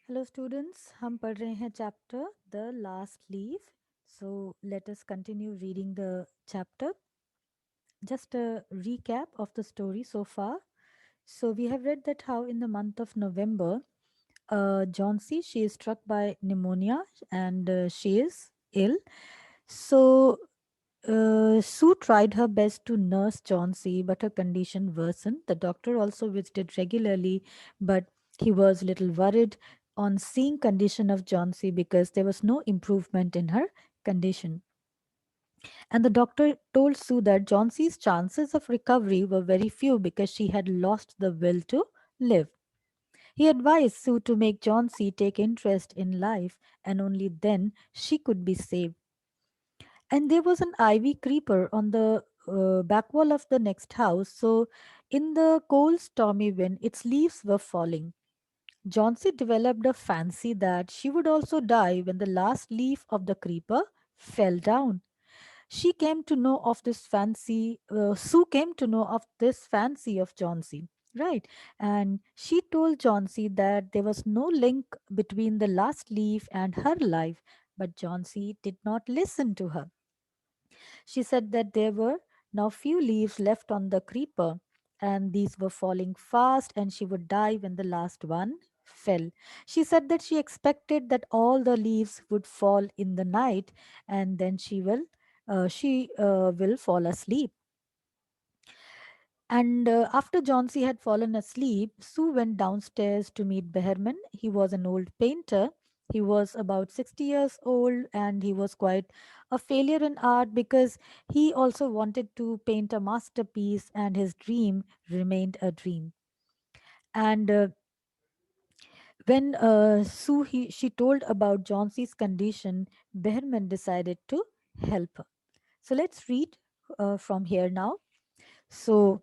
Hello students, हम पढ़ रहे हैं chapter the last leave. So let us continue reading the chapter. Just a recap of the story so far. So we have read that how in the month of November, Johnsy, she is struck by pneumonia and she is ill. So Sue tried her best to nurse Johnsy, but her condition worsened. The doctor also visited regularly, but he was little worried on seeing condition of Johnsy because there was no improvement in her condition. And the doctor told Sue that Johnsey's chances of recovery were very few because she had lost the will to live. He advised Sue to make Johnsey take interest in life, and only then she could be saved. And there was an ivy creeper on the back wall of the next house, so in the cold, stormy wind, its leaves were falling. Johnsey developed a fancy that she would also die when the last leaf of the creeper fell down. She came to know of this fancy, Sue came to know of this fancy of Johnsey, right? And she told Johnsey that there was no link between the last leaf and her life, but Johnsey did not listen to her. She said that there were now few leaves left on the creeper, and these were falling fast, and she would die when the last one fell. She said that she expected that all the leaves would fall in the night, and then she will fall asleep. And after Johnsy had fallen asleep, Sue went downstairs to meet Behrman. He was an old painter. He was about 60 years old and he was quite a failure in art because he also wanted to paint a masterpiece and his dream remained a dream. And when she told about Johnsey's condition, Behrman decided to help her. So let's read from here now. So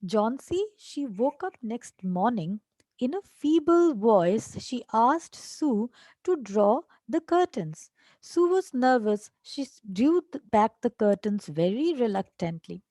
Johnsy, she woke up next morning. In a feeble voice, she asked Sue to draw the curtains. Sue was nervous. She drew back the curtains very reluctantly.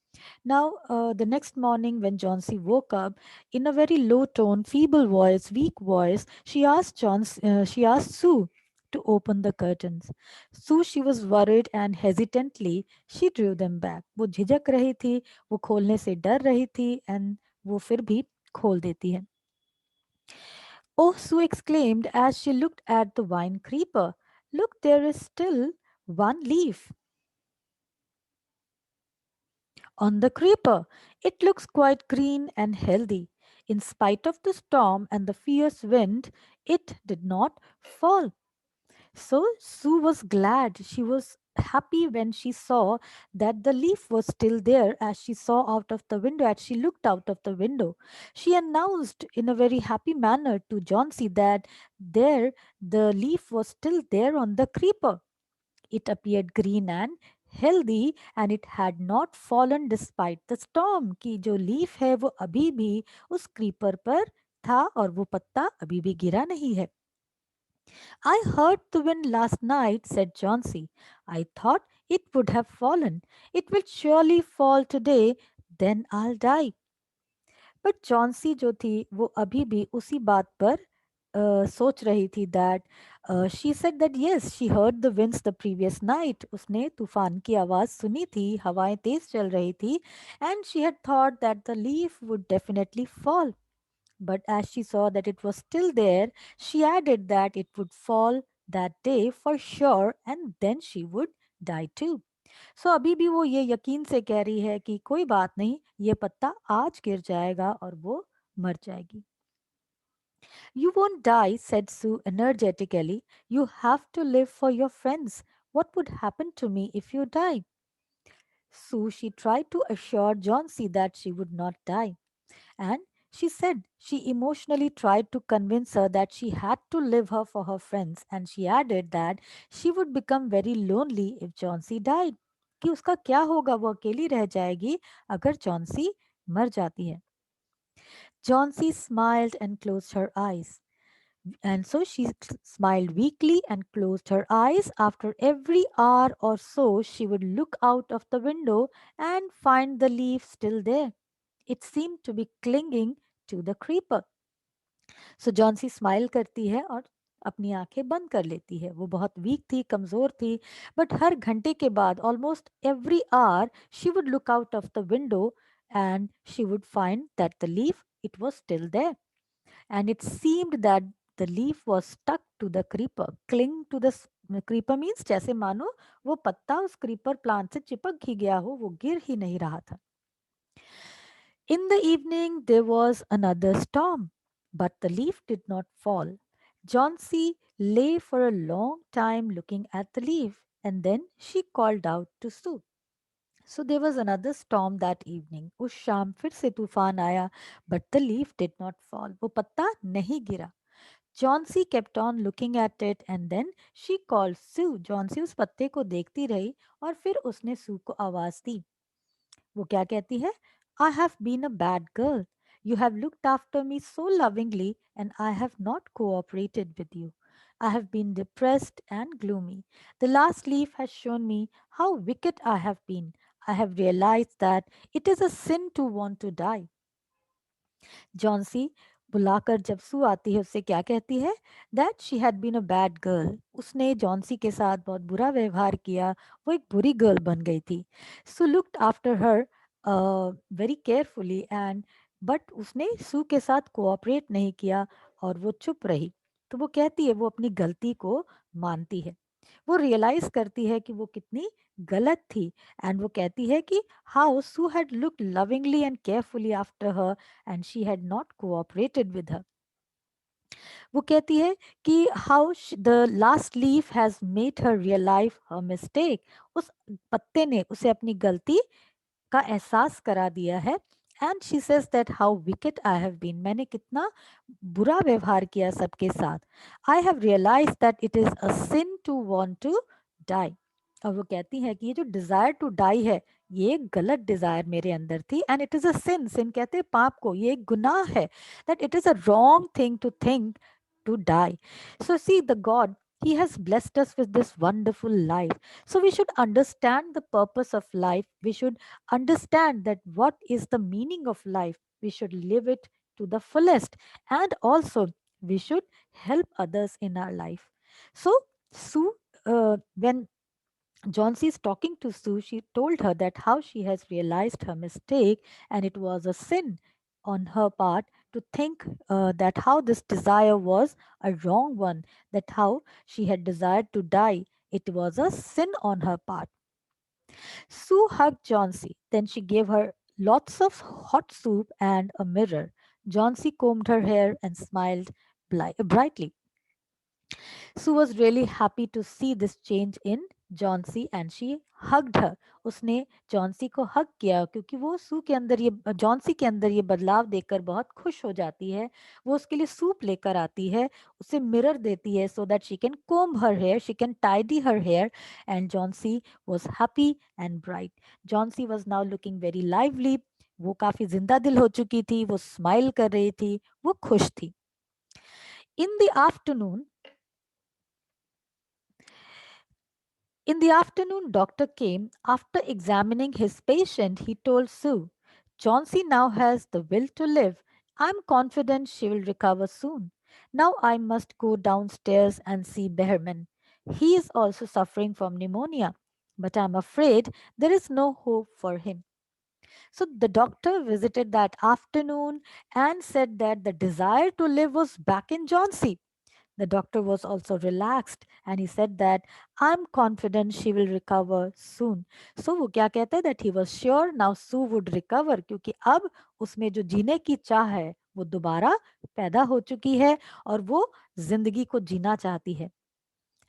Now, the next morning, when Johnsy woke up, in a very low tone, feeble voice, weak voice, she asked Sue to open the curtains. Sue, she was worried and hesitantly, she drew them back. वो झिझक रही थी, वो खोलने से डर रही थी, and वो फिर भी खोल देती है. Oh, Sue exclaimed as she looked at the vine creeper. Look, there is still one leaf on the creeper. It looks quite green and healthy. In spite of the storm and the fierce wind, it did not fall. So Sue was glad. She was happy when she saw that the leaf was still there as she saw out of the window, as she looked out of the window. She announced in a very happy manner to Johnsy that there the leaf was still there on the creeper. It appeared green and healthy and it had not fallen despite the storm. कि जो leaf है वो अभी भी उस creeper पर था और वो पत्ता अभी भी गिरा नहीं है. I heard the wind last night, said Johnsy. I thought it would have fallen. It will surely fall today, then I'll die. But Johnsy जो थी वो अभी भी उसी बात पर सोच रही थी. That she said that yes she heard the winds the previous night. उसने तूफान की आवाज़ सुनी थी, हवाएं तेज चल रही थी, and she had thought that the leaf would definitely fall. But as she saw that it was still there, she added that it would fall that day for sure and then she would die too. सो अभी भी वो ये यकीन से कह रही है कि कोई बात नहीं, ये पत्ता आज गिर जाएगा और वो मर जाएगी. You won't die, said Sue energetically. You have to live for your friends. What would happen to me if you die? So she tried to assure Johnsy that she would not die. And she said she emotionally tried to convince her that she had to live her for her friends, and she added that she would become very lonely if Johnsy died. कि उसका क्या होगा, वो अकेली रह जाएगी अगर Johnsy मर जाती है. Johnsy smiled and closed her eyes. And so she smiled weakly and closed her eyes. After every hour or so, she would look out of the window and find the leaf still there. It seemed to be clinging to the creeper. So Johnsy smile करती है और अपनी आंखें बंद कर लेती है। वो बहुत वीक थी, कमज़ोर थी, बट हर घंटे के बाद almost every hour she would look out of the window and she would find that the leaf it was still there, and it seemed that the leaf was stuck to the creeper, cling to the creeper means जैसे मानो वो पत्ता उस creeper plant से चिपक ही गया हो, वो गिर ही नहीं रहा था। In the evening, there was another storm, but the leaf did not fall. Johnsy lay for a long time looking at the leaf, and then she called out to Sue. So there was another storm that evening. उस शाम फिर से तूफान आया, but the leaf did not fall. वो पत्ता नहीं गिरा. Johnsy kept on looking at it, and then she called Sue. Johnsy उस पत्ते को देखती रही और फिर उसने सू को आवाज दी. वो क्या कहती है? I have been a bad girl. You have looked after me so lovingly, and I have not cooperated with you. I have been depressed and gloomy. The last leaf has shown me how wicked I have been. I have realized that it is a sin to want to die. Johnsy बुलाकर जब Sue आती है उससे क्या कहती है? That she had been a bad girl, उसने Johnsy के साथ बहुत बुरा व्यवहार किया, वो एक बुरी गर्ल बन गई थी। Sue looked after her very carefully and but उसने सू के साथ कोऑपरेट नहीं किया और वो चुप रही। तो वो कहती है वो अपनी गलती को मानती है, वो रियलाइज करती है कि वो कितनी गलत थी, एंड वो कहती है कि how Sue had looked lovingly and carefully after her and she had not cooperated with her. वो कहती है कि how the last leaf has made her realise her mistake, उस पत्ते ने उसे अपनी गलती का एहसास करा दिया है। And she says that how wicked I have been, मैंने कितना बुरा व्यवहार किया सबके साथ। I have realise that it is a sin to want to die. और वो कहती है कि ये जो डिजायर टू डाई है, ये एक गलत डिजायर मेरे अंदर थी, and it is a sin, sin कहते हैं पाप को, ये एक गुनाह है, that it is a wrong thing to think to die. So, see, the God, He has blessed us with this wonderful life. So, we should understand the purpose of life. We should understand that what is the meaning of life. We should live it to the fullest. And also, we should help others in our life. So, Sue, when Johnsy is talking to Sue, she told her that how she has realized her mistake and it was a sin on her part to think that how this desire was a wrong one, that how she had desired to die. It was a sin on her part. Sue hugged Johnsy. Then she gave her lots of hot soup and a mirror. Johnsy combed her hair and smiled brightly. Sue was really happy to see this change in Johnsy and she hugged her, उसने Johnsy को हग किया क्योंकि वो सू के अंदर ये Johnsy के अंदर ये बदलाव देखकर बहुत खुश हो जाती है। वो उसके लिए सूप लेकर आती है, उसे मिरर देती है so that she can comb her hair, she can tidy her hair, and Johnsy was happy and bright. Johnsy was now looking very lively, वो काफी जिंदा दिल हो चुकी थी, वो स्माइल कर रही थी, वो खुश थी। In the afternoon In the afternoon, doctor came. After examining his patient, he told Sue, Chauncey now has the will to live. I'm confident she will recover soon. Now I must go downstairs and see Behrman. He is also suffering from pneumonia, but I'm afraid there is no hope for him. So the doctor visited that afternoon and said that the desire to live was back in Chauncey. The doctor was also relaxed and he said that I'm confident she will recover soon. So वो क्या कहता है that he was sure now Sue would recover, क्योंकि अब उसमें जो जीने की चाह है वो दोबारा पैदा हो चुकी है और वो जिंदगी को जीना चाहती है।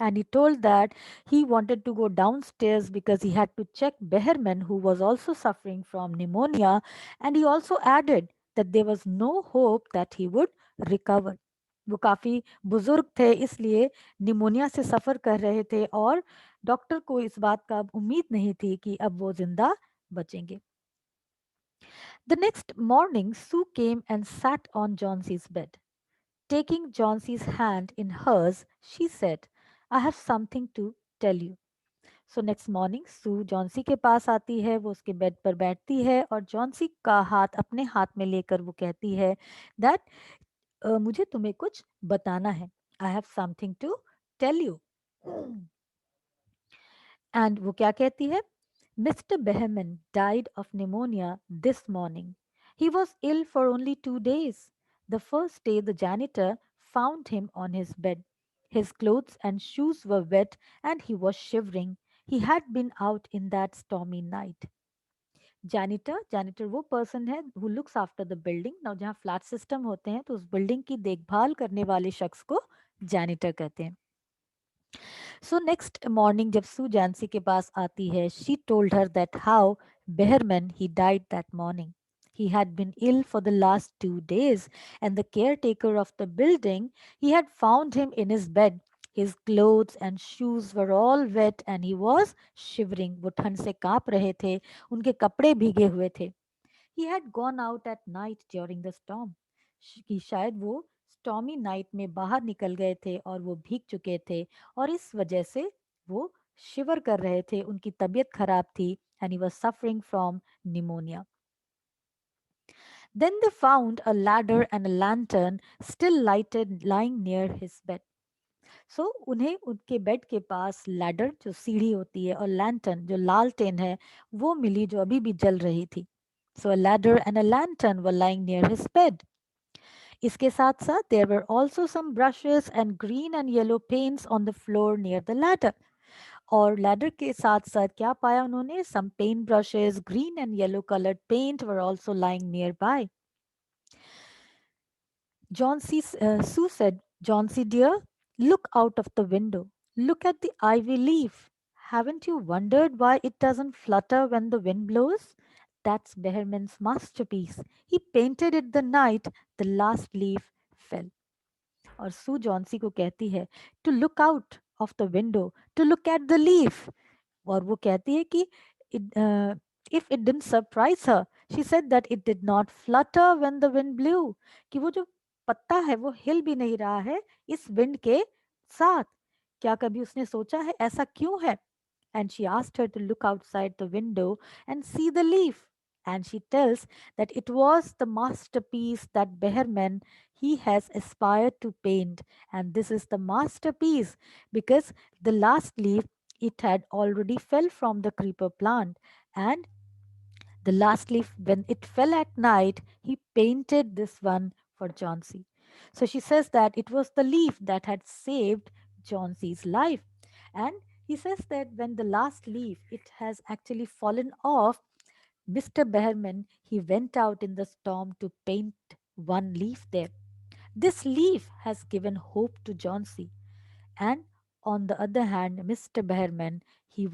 And he told that he wanted to go downstairs because he had to check Behrman, who was also suffering from pneumonia, and he also added that there was no hope that he would recover. वो काफी बुजुर्ग थे, इसलिए pneumonia से सफर कर रहे थे और डॉक्टर को इस बात का अब उम्मीद नहीं थी कि अब वो जिंदा बचेंगे। The next morning, Sue came and sat on Johnson's bed. Taking Johnson's hand in hers, she said, I have something to tell you. So next morning Sue Johnsy के पास आती है, वो उसके बेड पर बैठती है और जॉन्सी का हाथ अपने हाथ में लेकर वो कहती है दैट मुझे तुम्हें कुछ बताना है. I have something to tell you. And वो क्या कहती है? Mister Behrman died of pneumonia this morning. He was ill for only 2 days. The first day the janitor found him on his bed. His clothes and shoes were wet and he was shivering. He had been out in that stormy night. Janitor वो person है who looks after the building. Now जहाँ flat system होते हैं तो उस building की देखभाल करने वाले शख्स को जैनिटर कहते हैं. सो नेक्स्ट मॉर्निंग जब सू जैंसी के पास आती है, she told her that how Behrman he died that morning. He had been ill for the last 2 days, and the caretaker of the building, he had found him in his bed. His clothes and shoes were all wet, and he was shivering. वो ठंड से कांप रहे थे, उनके कपड़े भीगे हुए थे. He had gone out at night during the storm. कि शायद वो स्टॉमी नाइट में बाहर निकल गए थे और वो भीग चुके थे और इस वजह से वो शिवर कर रहे थे, उनकी तबीयत खराब थी. And he was suffering from pneumonia. Then they found a ladder and a lantern still lighted lying near his bed. सो उन्हें उनके बेड के पास लैडर जो सीढ़ी होती है और लैंटर्न जो लालटेन है वो मिली जो अभी भी जल रही थी. So a ladder and a lantern were lying near his bed. इसके साथ साथ there were also some brushes and green and yellow paints on the floor near the ladder. और लैडर के साथ साथ क्या पाया उन्होंने? Some paint brushes, green and yellow coloured paint were also lying near by. Sue said, Johnsy dear, look out of the window. Look at the ivy leaf. Haven't you wondered why it doesn't flutter when the wind blows? That's Behrman's masterpiece. He painted it the night the last leaf fell. और सू Johnsy को कहती है to look out of the window, to look at the leaf. और वो कहती है कि if it didn't surprise her, she said that it did not flutter when the wind blew. कि वो जो पत्ता है वो हिल भी नहीं रहा है इस विंड के साथ. क्या कभी उसने सोचा है ऐसा क्यों है? And she asked her to look outside the window and see the leaf. And she tells that it was the masterpiece that Behrman he has aspired to paint. And this is the masterpiece because the last leaf it had already fell from the creeper plant, and the last leaf, when it fell at night, he painted this one for Chauncey. So she says that it was the leaf that had saved Chauncey's life. And he says that when the last leaf it has actually fallen off, Mr. Behrman he went out in the storm to paint one leaf there. This leaf has given hope to Chauncey. And on the other hand, Mr. Behrman, he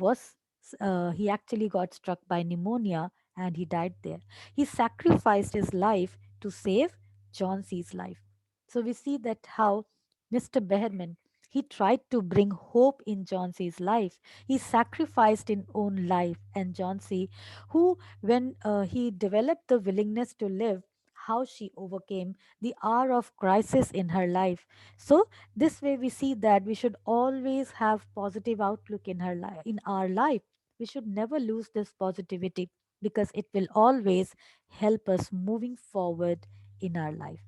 actually got struck by pneumonia and he died there. He sacrificed his life to save John C's life. So we see that how Mr. Behrman he tried to bring hope in John C's life. He sacrificed his own life, and John C, who when he developed the willingness to live, how she overcame the hour of crisis in her life. So this way we see that we should always have positive outlook in her life in our life. We should never lose this positivity because it will always help us moving forward in our life.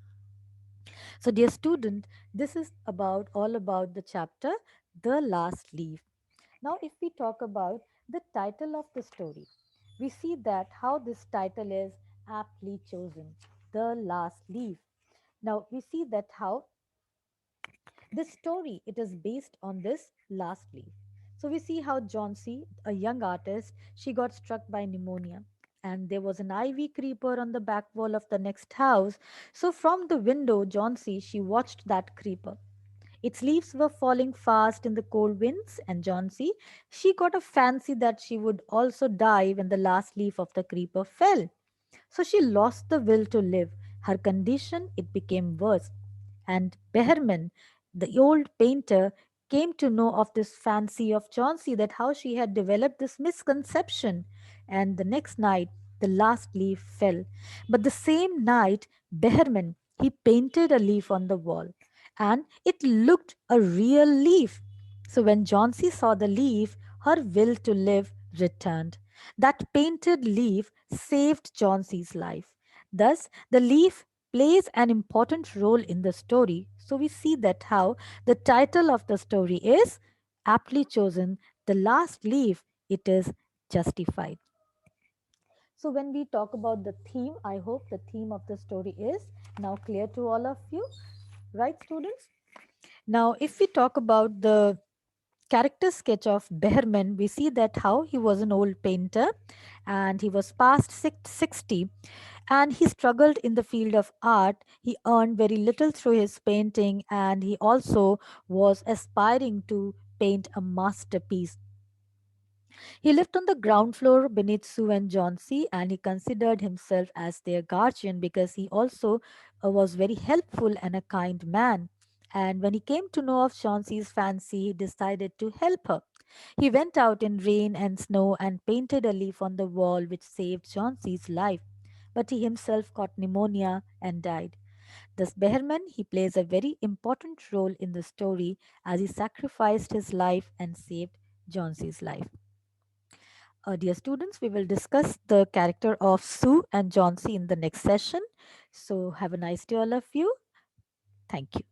So dear student, this is about all about the chapter The Last Leaf. Now if we talk about the title of the story, we see that how this title is aptly chosen, The Last Leaf. Now we see that how this story it is based on this last leaf. So we see how Johnsy, a young artist, she got struck by pneumonia. And there was an ivy creeper on the back wall of the next house. So from the window, Johnsy, she watched that creeper. Its leaves were falling fast in the cold winds, and Johnsy, she got a fancy that she would also die when the last leaf of the creeper fell. So she lost the will to live. Her condition it became worse. And Behrman, the old painter, came to know of this fancy of Chauncey, that how she had developed this misconception. And the next night, the last leaf fell. But the same night, Behrman, he painted a leaf on the wall, and it looked a real leaf. So when Chauncey saw the leaf, her will to live returned. That painted leaf saved Chauncey's life. Thus, the leaf plays an important role in the story. So we see that how the title of the story is aptly chosen, The Last Leaf. It is justified. So when we talk about the theme, I hope the theme of the story is now clear to all of you, right, students? Now, if we talk about the character sketch of Behrman, we see that how he was an old painter and he was past 60, and he struggled in the field of art. He earned very little through his painting, and he also was aspiring to paint a masterpiece. He lived on the ground floor beneath Sue and John C., and he considered himself as their guardian because he also was very helpful and a kind man. And when he came to know of Chauncey's fancy, he decided to help her. He went out in rain and snow and painted a leaf on the wall which saved Chauncey's life. But he himself caught pneumonia and died. Thus, Behrman, he plays a very important role in the story as he sacrificed his life and saved Chauncey's life. Dear students, we will discuss the character of Sue and John C in the next session. So, have a nice day, all of you. Thank you.